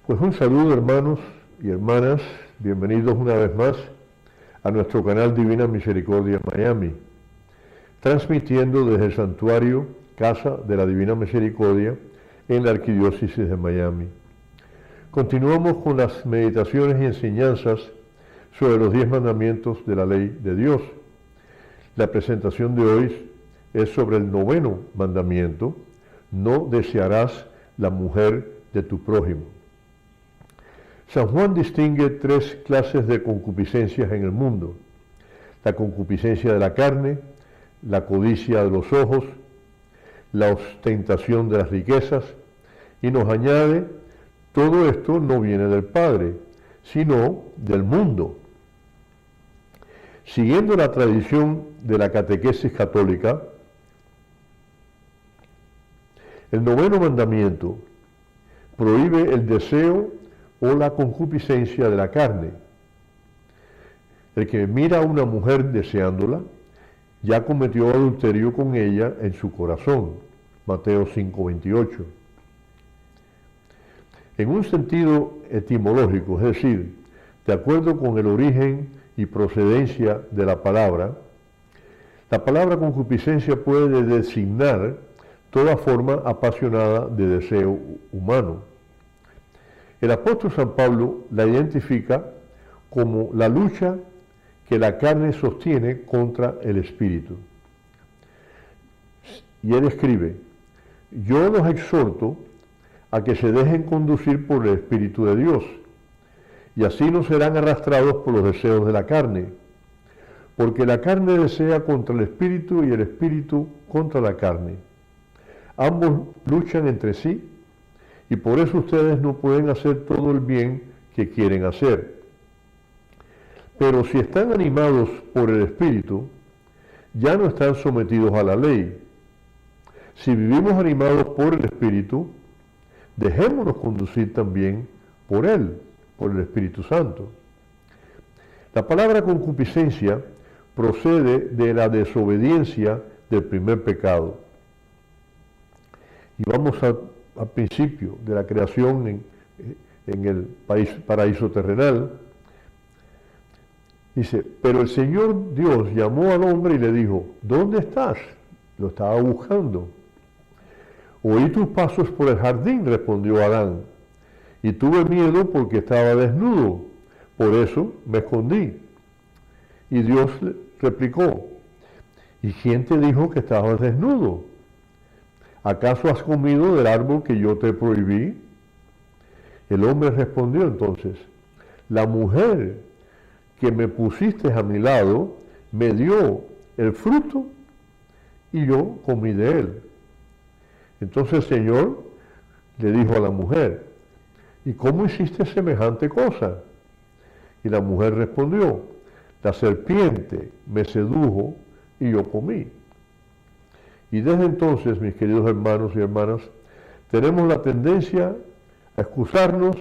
Pues un saludo, hermanos y hermanas, bienvenidos una vez más a nuestro canal Divina Misericordia Miami, transmitiendo desde el santuario Casa de la Divina Misericordia en la Arquidiócesis de Miami. Continuamos con las meditaciones y enseñanzas sobre los 10 mandamientos de la ley de Dios. La presentación de hoy es sobre el 9º mandamiento: no desearás la mujer de tu prójimo. San Juan distingue 3 clases de concupiscencias en el mundo: la concupiscencia de la carne, la codicia de los ojos, la ostentación de las riquezas, y nos añade: todo esto no viene del Padre, sino del mundo. Siguiendo la tradición de la catequesis católica, el 9º mandamiento prohíbe el deseo o la concupiscencia de la carne. El que mira a una mujer deseándola, ya cometió adulterio con ella en su corazón. Mateo 5:28. En un sentido etimológico, es decir, de acuerdo con el origen y procedencia de la palabra concupiscencia puede designar toda forma apasionada de deseo humano. El apóstol San Pablo la identifica como la lucha que la carne sostiene contra el espíritu. Y él escribe: yo los exhorto a que se dejen conducir por el Espíritu de Dios, y así no serán arrastrados por los deseos de la carne, porque la carne desea contra el espíritu y el espíritu contra la carne. Ambos luchan entre sí, y por eso ustedes no pueden hacer todo el bien que quieren hacer. Pero si están animados por el Espíritu, ya no están sometidos a la ley. Si vivimos animados por el Espíritu, dejémonos conducir también por Él, por el Espíritu Santo. La palabra concupiscencia procede de la desobediencia del primer pecado. Y vamos al principio de la creación en el paraíso terrenal. Dice: pero el Señor Dios llamó al hombre y le dijo: ¿dónde estás? Lo estaba buscando. Oí tus pasos por el jardín, respondió Adán, y tuve miedo porque estaba desnudo, por eso me escondí. Y Dios le replicó: ¿y quién te dijo que estabas desnudo? ¿Acaso has comido del árbol que yo te prohibí? El hombre respondió entonces: la mujer que me pusiste a mi lado me dio el fruto y yo comí de él. Entonces el Señor le dijo a la mujer: ¿y cómo hiciste semejante cosa? Y la mujer respondió: la serpiente me sedujo y yo comí. Y desde entonces, mis queridos hermanos y hermanas, tenemos la tendencia a excusarnos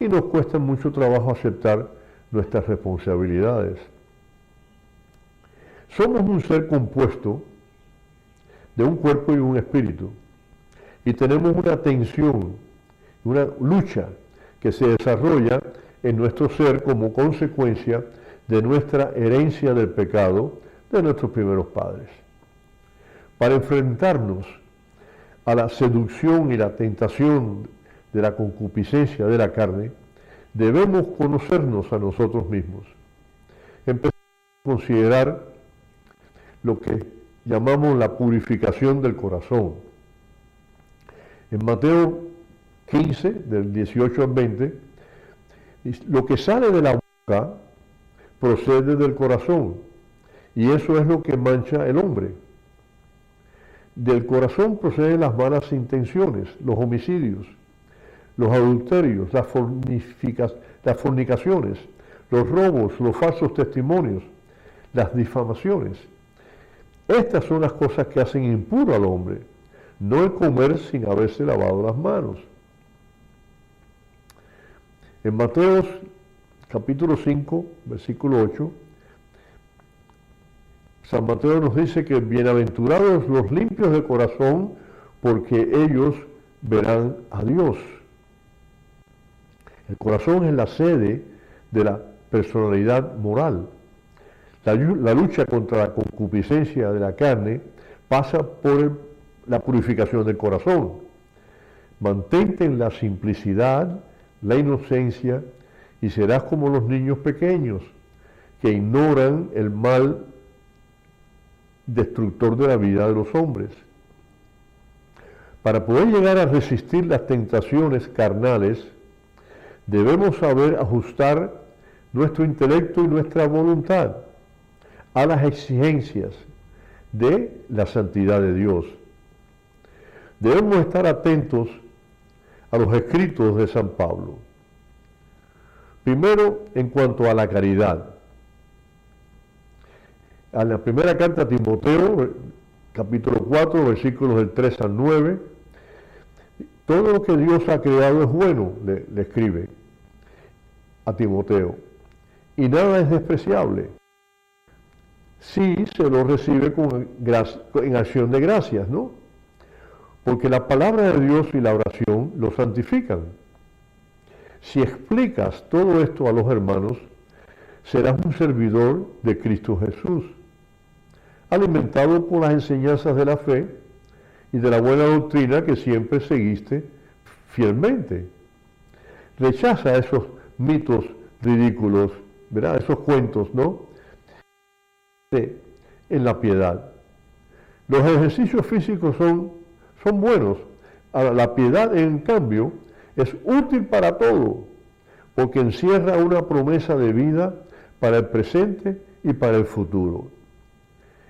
y nos cuesta mucho trabajo aceptar nuestras responsabilidades. Somos un ser compuesto de un cuerpo y un espíritu, y tenemos una tensión, una lucha que se desarrolla en nuestro ser como consecuencia de nuestra herencia del pecado de nuestros primeros padres. Para enfrentarnos a la seducción y la tentación de la concupiscencia de la carne, debemos conocernos a nosotros mismos. Empezamos a considerar lo que llamamos la purificación del corazón. En Mateo 15, del 18 al 20, lo que sale de la boca procede del corazón, y eso es lo que mancha el hombre. Del corazón proceden las malas intenciones, los homicidios, los adulterios, las fornicaciones, los robos, los falsos testimonios, las difamaciones. Estas son las cosas que hacen impuro al hombre, no el comer sin haberse lavado las manos. En Mateo capítulo 5, versículo 8, San Mateo nos dice que bienaventurados los limpios de corazón, porque ellos verán a Dios. El corazón es la sede de la personalidad moral. La lucha contra la concupiscencia de la carne pasa por la purificación del corazón. Mantente en la simplicidad, la inocencia, y serás como los niños pequeños que ignoran el mal destructor de la vida de los hombres. Para poder llegar a resistir las tentaciones carnales, debemos saber ajustar nuestro intelecto y nuestra voluntad a las exigencias de la santidad de Dios. Debemos estar atentos a los escritos de San Pablo. Primero, en cuanto a la caridad. A la primera carta a Timoteo, capítulo 4, versículos del 3 al 9, todo lo que Dios ha creado es bueno, le escribe a Timoteo, y nada es despreciable si se lo recibe en acción de gracias, ¿no? Porque la palabra de Dios y la oración lo santifican. Si explicas todo esto a los hermanos, serás un servidor de Cristo Jesús, alimentado por las enseñanzas de la fe y de la buena doctrina que siempre seguiste fielmente. Rechaza esos mitos ridículos, ¿verdad? Esos cuentos, ¿no? En la piedad. Los ejercicios físicos son buenos. Ahora, la piedad, en cambio, es útil para todo, porque encierra una promesa de vida para el presente y para el futuro.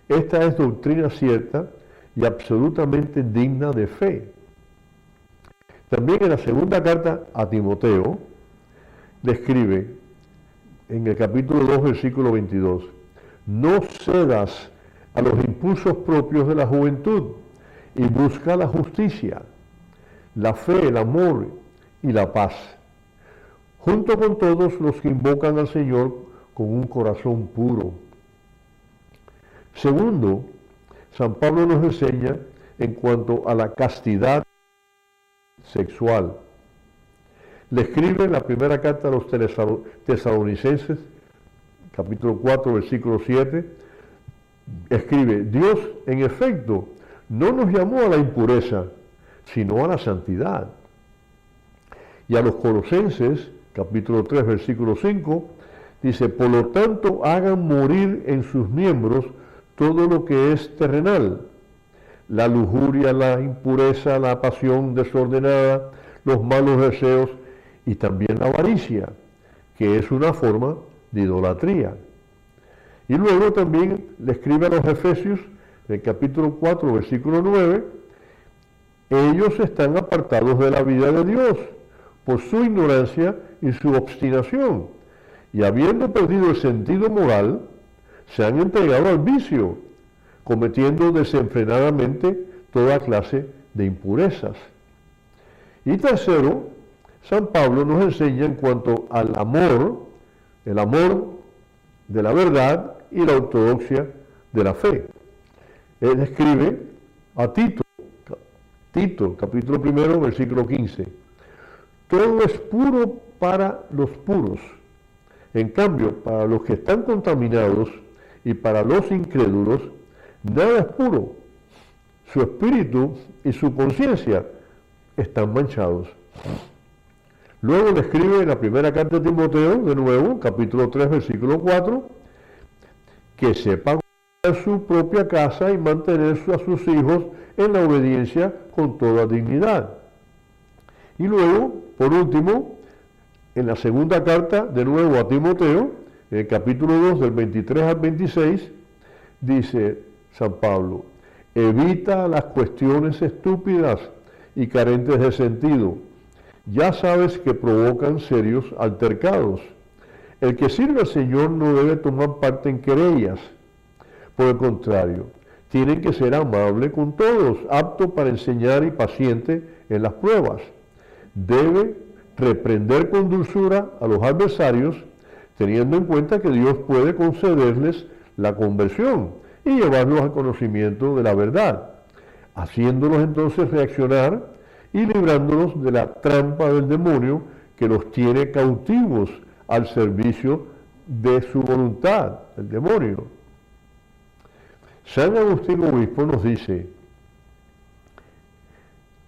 Esta es doctrina cierta y absolutamente digna de fe. También en la segunda carta a Timoteo, le escribe en el capítulo 2, versículo 22, no cedas a los impulsos propios de la juventud y busca la justicia, la fe, el amor y la paz, junto con todos los que invocan al Señor con un corazón puro. Segundo, San Pablo nos enseña en cuanto a la castidad sexual. Le escribe en la primera carta a los tesalonicenses, capítulo 4, versículo 7, escribe, Dios, en efecto, no nos llamó a la impureza, sino a la santidad. Y a los colosenses, capítulo 3, versículo 5, dice, por lo tanto, hagan morir en sus miembros todo lo que es terrenal, la lujuria, la impureza, la pasión desordenada, los malos deseos y también la avaricia, que es una forma de idolatría. Y luego también le escribe a los Efesios, en el capítulo 4, versículo 9, ellos están apartados de la vida de Dios por su ignorancia y su obstinación, y habiendo perdido el sentido moral, se han entregado al vicio, cometiendo desenfrenadamente toda clase de impurezas. Y tercero, San Pablo nos enseña en cuanto al amor, el amor de la verdad y la ortodoxia de la fe. Él escribe a Tito, capítulo 1, versículo 15, todo es puro para los puros. En cambio, para los que están contaminados y para los incrédulos, nada es puro. Su espíritu y su conciencia están manchados. Luego le escribe en la primera carta de Timoteo, de nuevo, capítulo 3, versículo 4, que sepa guardar su propia casa y mantener a sus hijos en la obediencia con toda dignidad. Y luego, por último, en la segunda carta, de nuevo a Timoteo, en el capítulo 2, del 23 al 26, dice San Pablo, evita las cuestiones estúpidas y carentes de sentido. Ya sabes que provocan serios altercados. El que sirve al Señor no debe tomar parte en querellas. Por el contrario, tienen que ser amable con todos, apto para enseñar y paciente en las pruebas. Debe reprender con dulzura a los adversarios, teniendo en cuenta que Dios puede concederles la conversión y llevarlos al conocimiento de la verdad, haciéndolos entonces reaccionar y librándolos de la trampa del demonio que los tiene cautivos al servicio de su voluntad, el demonio. San Agustín Obispo nos dice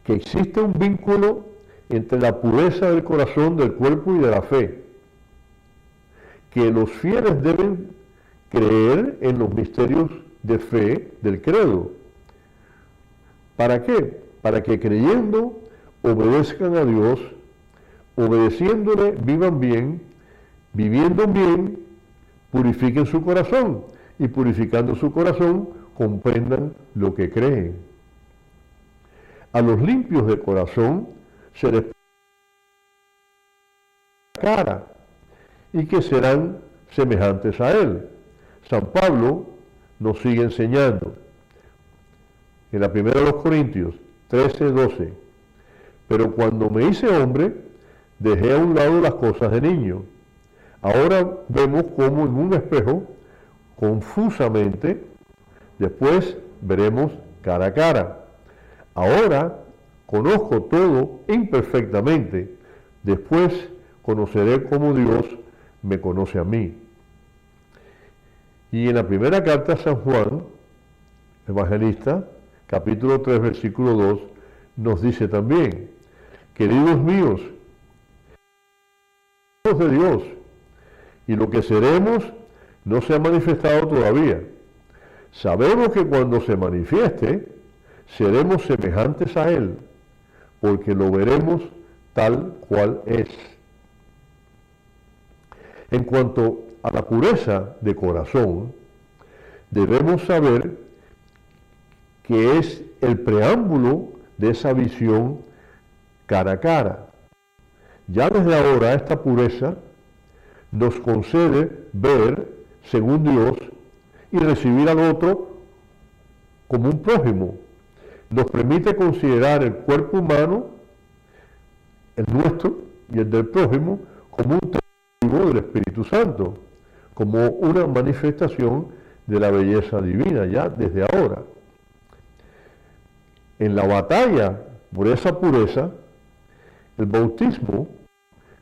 que existe un vínculo entre la pureza del corazón, del cuerpo y de la fe, que los fieles deben creer en los misterios de fe del credo. ¿Para qué? Para que creyendo obedezcan a Dios, obedeciéndole vivan bien, viviendo bien, purifiquen su corazón y purificando su corazón comprendan lo que creen. A los limpios de corazón se les cara y que serán semejantes a Él. San Pablo nos sigue enseñando en la primera de los Corintios 13:12. Pero cuando me hice hombre, dejé a un lado las cosas de niño. Ahora vemos como en un espejo, confusamente, después veremos cara a cara. Ahora conozco todo imperfectamente, después conoceré como Dios me conoce a mí. Y en la primera carta a San Juan, evangelista, capítulo 3, versículo 2, nos dice también: queridos míos, hijos de Dios, y lo que seremos no se ha manifestado todavía. Sabemos que cuando se manifieste, seremos semejantes a Él, porque lo veremos tal cual es. En cuanto a la pureza de corazón, debemos saber que es el preámbulo de esa visión cara a cara. Ya desde ahora esta pureza nos concede ver según Dios y recibir al otro como un prójimo. Nos permite considerar el cuerpo humano, el nuestro y el del prójimo, como un testigo del Espíritu Santo, como una manifestación de la belleza divina, ya desde ahora. En la batalla por esa pureza, el bautismo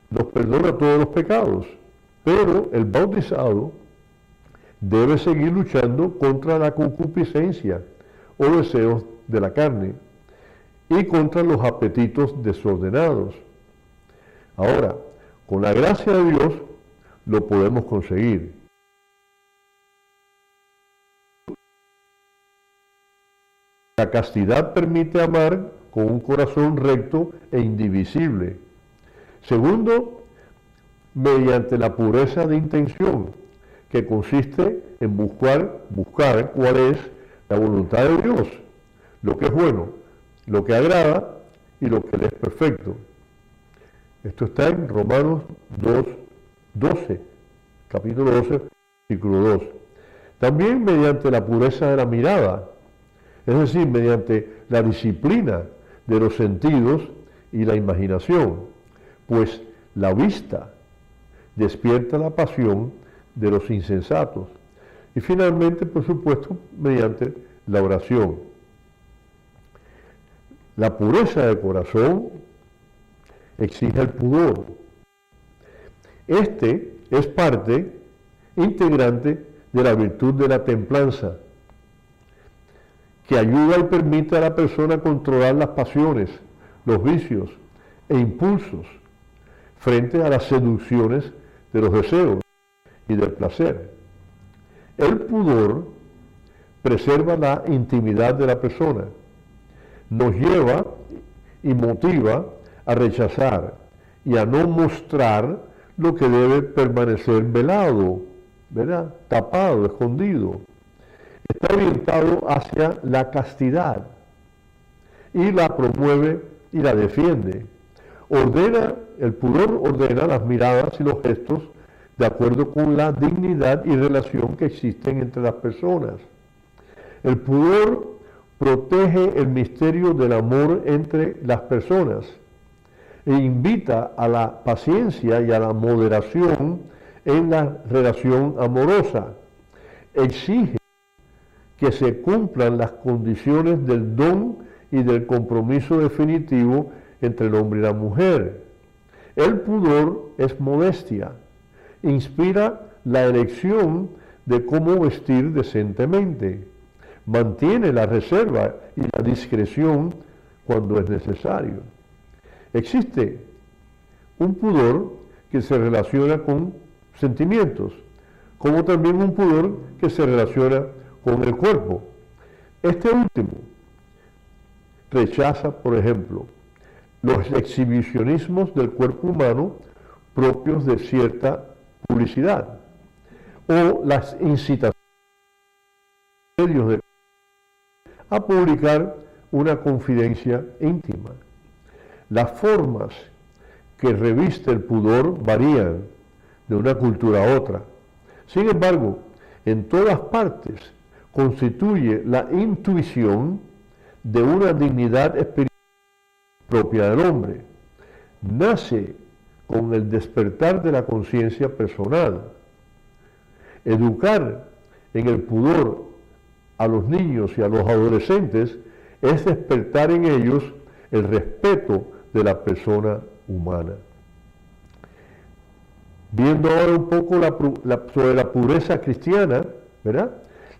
nos perdona todos los pecados, pero el bautizado debe seguir luchando contra la concupiscencia o deseos de la carne y contra los apetitos desordenados. Ahora, con la gracia de Dios lo podemos conseguir. La castidad permite amar con un corazón recto e indivisible. Segundo, mediante la pureza de intención, que consiste en buscar cuál es la voluntad de Dios, lo que es bueno, lo que agrada y lo que le es perfecto. Esto está en Romanos 12, capítulo 12, versículo 2. También mediante la pureza de la mirada, es decir, mediante la disciplina de los sentidos y la imaginación, pues la vista despierta la pasión de los insensatos. Y finalmente, por supuesto, mediante la oración. La pureza de corazón exige el pudor. Este es parte integrante de la virtud de la templanza, que ayuda y permite a la persona controlar las pasiones, los vicios e impulsos frente a las seducciones de los deseos y del placer. El pudor preserva la intimidad de la persona, nos lleva y motiva a rechazar y a no mostrar lo que debe permanecer velado, ¿verdad? Tapado, escondido. Está orientado hacia la castidad y la promueve y la defiende. El pudor ordena las miradas y los gestos de acuerdo con la dignidad y relación que existen entre las personas. El pudor protege el misterio del amor entre las personas e invita a la paciencia y a la moderación en la relación amorosa. Exige que se cumplan las condiciones del don y del compromiso definitivo entre el hombre y la mujer. El pudor es modestia, inspira la elección de cómo vestir decentemente, mantiene la reserva y la discreción cuando es necesario. Existe un pudor que se relaciona con sentimientos, como también un pudor que se relaciona con el cuerpo. Este último rechaza, por ejemplo, los exhibicionismos del cuerpo humano propios de cierta publicidad o las incitaciones a publicar una confidencia íntima. Las formas que reviste el pudor varían de una cultura a otra. Sin embargo, en todas partes constituye la intuición de una dignidad espiritual propia del hombre. Nace con el despertar de la conciencia personal. Educar en el pudor a los niños y a los adolescentes es despertar en ellos el respeto de la persona humana. Viendo ahora un poco sobre la pureza cristiana, ¿verdad?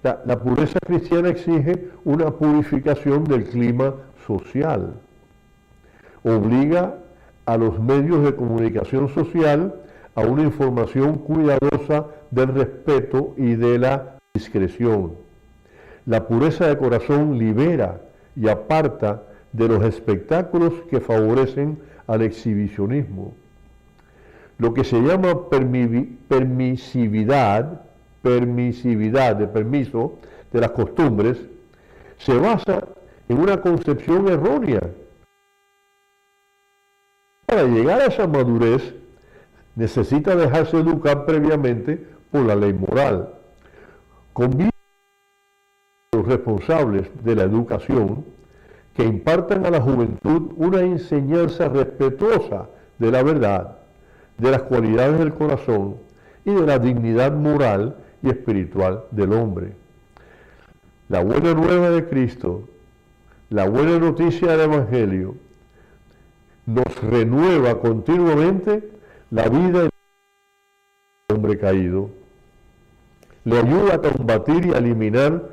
La pureza cristiana exige una purificación del clima social. Obliga a los medios de comunicación social a una información cuidadosa del respeto y de la discreción. La pureza de corazón libera y aparta de los espectáculos que favorecen al exhibicionismo. Lo que se llama permisividad de permiso de las costumbres, se basa en una concepción errónea. Para llegar a esa madurez, necesita dejarse educar previamente por la ley moral. Conviene a los responsables de la educación que impartan a la juventud una enseñanza respetuosa de la verdad, de las cualidades del corazón y de la dignidad moral y espiritual del hombre. La buena nueva de Cristo, la buena noticia del Evangelio, nos renueva continuamente la vida del hombre caído, le ayuda a combatir y a eliminar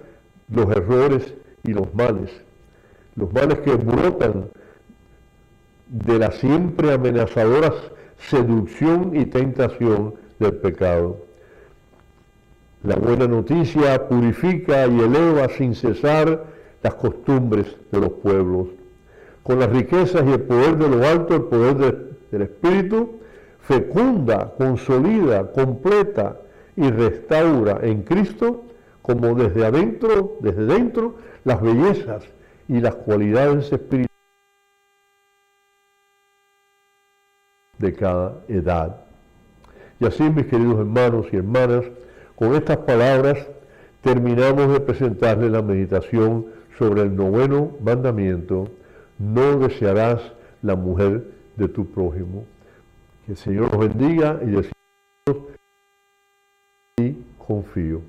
los errores y los males que brotan de la siempre amenazadora seducción y tentación del pecado. La buena noticia purifica y eleva sin cesar las costumbres de los pueblos. Con las riquezas y el poder de lo alto, el poder del Espíritu, fecunda, consolida, completa y restaura en Cristo, como desde dentro, las bellezas y las cualidades espirituales de cada edad. Y así, mis queridos hermanos y hermanas, con estas palabras terminamos de presentarles la meditación sobre el 9º mandamiento: no desearás la mujer de tu prójimo. Que el Señor los bendiga y decimos y confío.